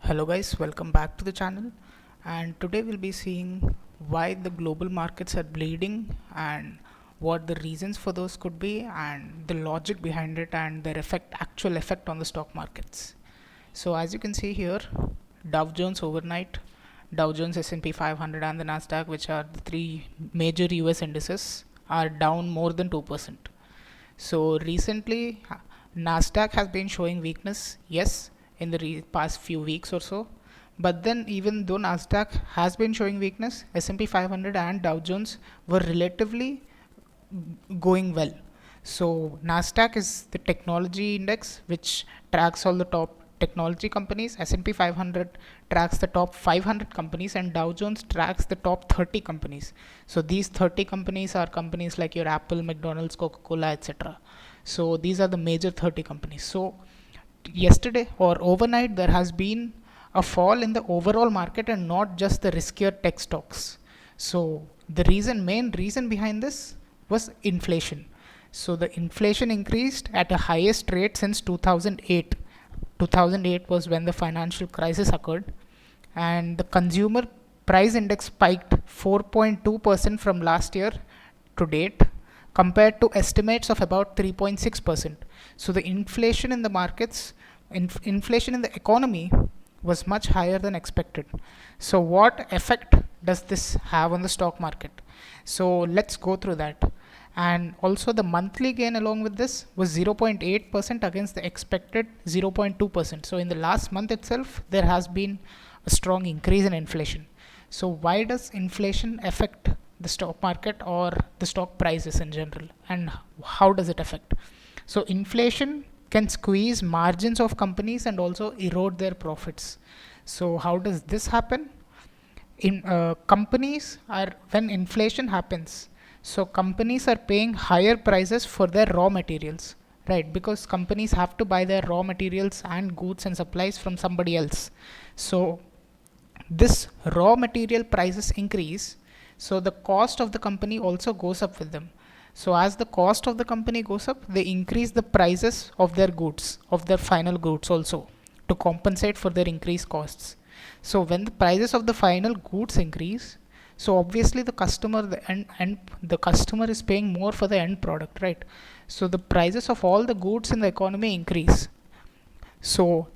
Hello guys, welcome back to the channel, and today we'll be seeing why the global markets are bleeding and what the reasons for those could be and the logic behind it and their actual effect on the stock markets. So as you can see here, Dow Jones overnight, Dow Jones, S&P 500 and the Nasdaq, which are the three major US indices, are down more than 2%. So recently, Nasdaq has been showing weakness, yes, in the past few weeks or so. But then, even though Nasdaq has been showing weakness, S&P 500 and Dow Jones were relatively going well. So Nasdaq is the technology index which tracks all the top technology companies. S&P 500 tracks the top 500 companies, and Dow Jones tracks the top 30 companies. So these 30 companies are companies like your Apple, McDonald's, Coca-Cola, etc. So these are the major 30 companies. So yesterday or overnight there has been a fall in the overall market and not just the riskier tech stocks. So the main reason behind this was inflation. So the inflation increased at a highest rate since 2008. 2008 was when the financial crisis occurred, and the consumer price index spiked 4.2% from last year to date, compared to estimates of about 3.6%. So the inflation in the markets, inflation in the economy was much higher than expected. So what effect does this have on the stock market? So let's go through that. And also the monthly gain along with this was 0.8% against the expected 0.2%. So in the last month itself, there has been a strong increase in inflation. So why does inflation affect the stock market or the stock prices in general, and how does it affect? So inflation can squeeze margins of companies and also erode their profits. So how does this happen? In companies are when inflation happens, so companies are paying higher prices for their raw materials, right? Because companies have to buy their raw materials and goods and supplies from somebody else. So this raw material prices increase, so the cost of the company also goes up with them. So as the cost of the company goes up, they increase the prices of their goods, of their final goods also, to compensate for their increased costs. So when the prices of the final goods increase, so obviously the customer is paying more for the end product, right? So the prices of all the goods in the economy increase. So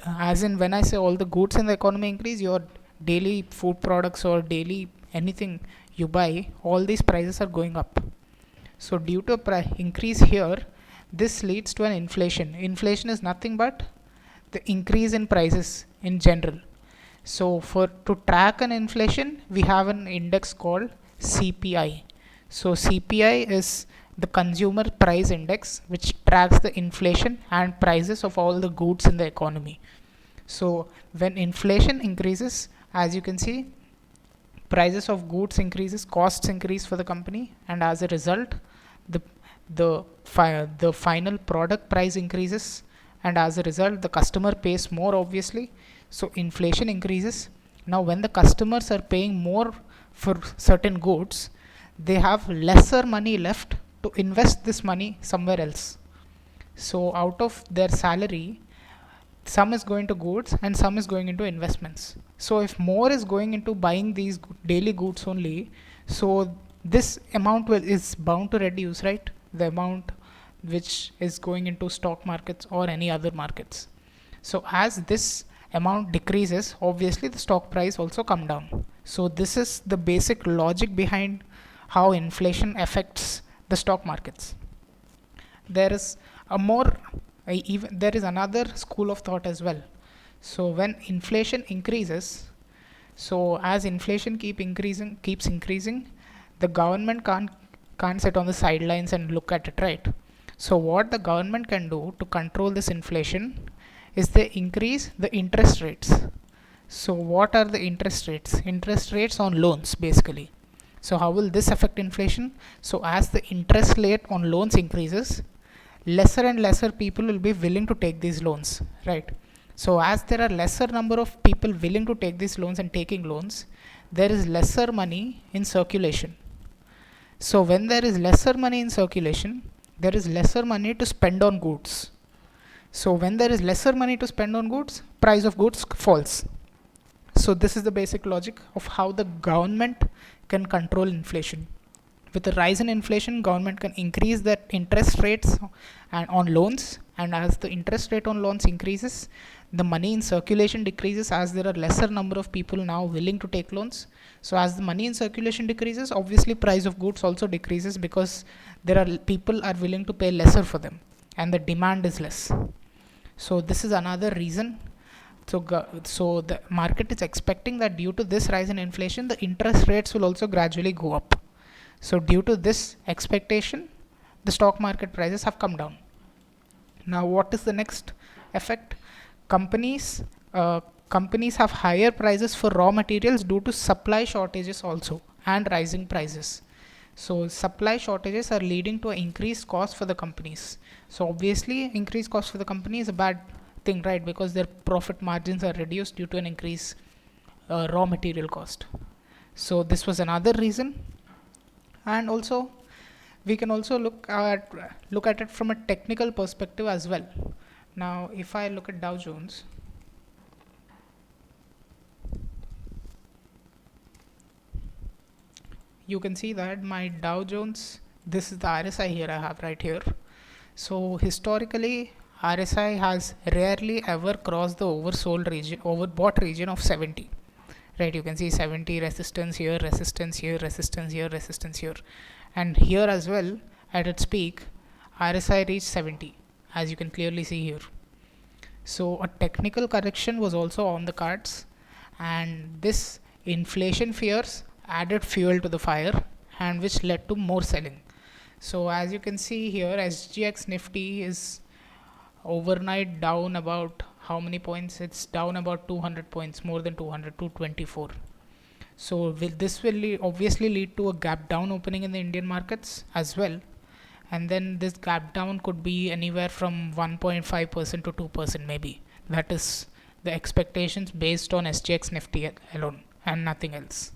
as in, when I say all the goods in the economy increase, your daily food products or daily anything you buy, all these prices are going up. So due to a increase here, this leads to an inflation. Inflation is nothing but the increase in prices in general. So for to track an inflation, we have an index called CPI. So CPI is the consumer price index, which tracks the inflation and prices of all the goods in the economy. So when inflation increases, as you can see, prices of goods increases, costs increase for the company, and as a result, the the final product price increases, and as a result, the customer pays more, obviously. So inflation increases. Now when the customers are paying more for certain goods, they have lesser money left to invest this money somewhere else. So out of their salary, some is going to goods and some is going into investments. So if more is going into buying these daily goods only, so this amount is bound to reduce, right? The amount which is going into stock markets or any other markets. So as this amount decreases, obviously the stock price also come down. So this is the basic logic behind how inflation affects the stock markets. There is a more even there is another school of thought as well. So when inflation increases, so as inflation keeps increasing, the government can't sit on the sidelines and look at it, right? So what the government can do to control this inflation is they increase the interest rates. So what are the interest rates? Interest rates on loans, basically. So how will this affect inflation? So as the interest rate on loans increases, lesser and lesser people will be willing to take these loans, right? So as there are lesser number of people willing to take these loans and taking loans, there is lesser money in circulation. So when there is lesser money in circulation, there is lesser money to spend on goods. So when there is lesser money to spend on goods, price of goods falls. So this is the basic logic of how the government can control inflation. With a rise in inflation, government can increase the interest rates and on loans, and as the interest rate on loans increases, the money in circulation decreases, as there are lesser number of people now willing to take loans. So as the money in circulation decreases, obviously price of goods also decreases, because there are people are willing to pay lesser for them and the demand is less. So this is another reason. So the market is expecting that due to this rise in inflation, the interest rates will also gradually go up. So due to this expectation, the stock market prices have come down. Now what is the next effect? Companies have higher prices for raw materials due to supply shortages also and rising prices. So supply shortages are leading to an increased cost for the companies. So obviously increased cost for the company is a bad thing, right? Because their profit margins are reduced due to an increase raw material cost. So this was another reason. And also we can also look at it from a technical perspective as well. Now if I look at Dow Jones, you can see that my Dow Jones, this is the RSI here I have right here. So historically RSI has rarely ever crossed the overbought region of 70. Right, you can see 70, resistance here, resistance here, resistance here, resistance here, and here as well at its peak RSI reached 70, as you can clearly see here. So a technical correction was also on the cards, and this inflation fears added fuel to the fire, and which led to more selling. So as you can see here, SGX Nifty is overnight down about how many points? It's down about 200 points, more than 200, 224. So this will obviously lead to a gap down opening in the Indian markets as well, and then this gap down could be anywhere from 1.5% to 2% maybe. That is the expectations based on SGX Nifty alone and nothing else.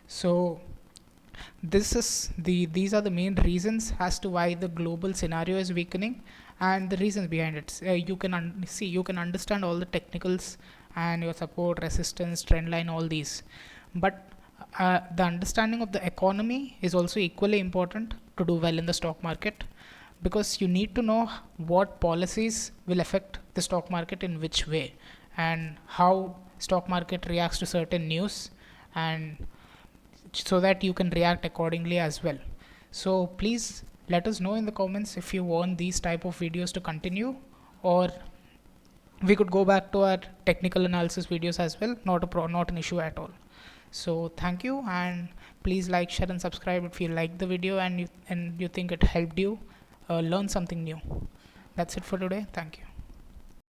So these are the main reasons as to why the global scenario is weakening, and the reasons behind it. You can understand all the technicals and your support, resistance, trend line, all these, but the understanding of the economy is also equally important to do well in the stock market, because you need to know what policies will affect the stock market in which way, and how stock market reacts to certain news, and so that you can react accordingly as well. So please let us know in the comments if you want these type of videos to continue, or we could go back to our technical analysis videos as well. Not an issue at all. So thank you, and please like, share and subscribe if you like the video and you think it helped you learn something new. That's it for today. Thank you.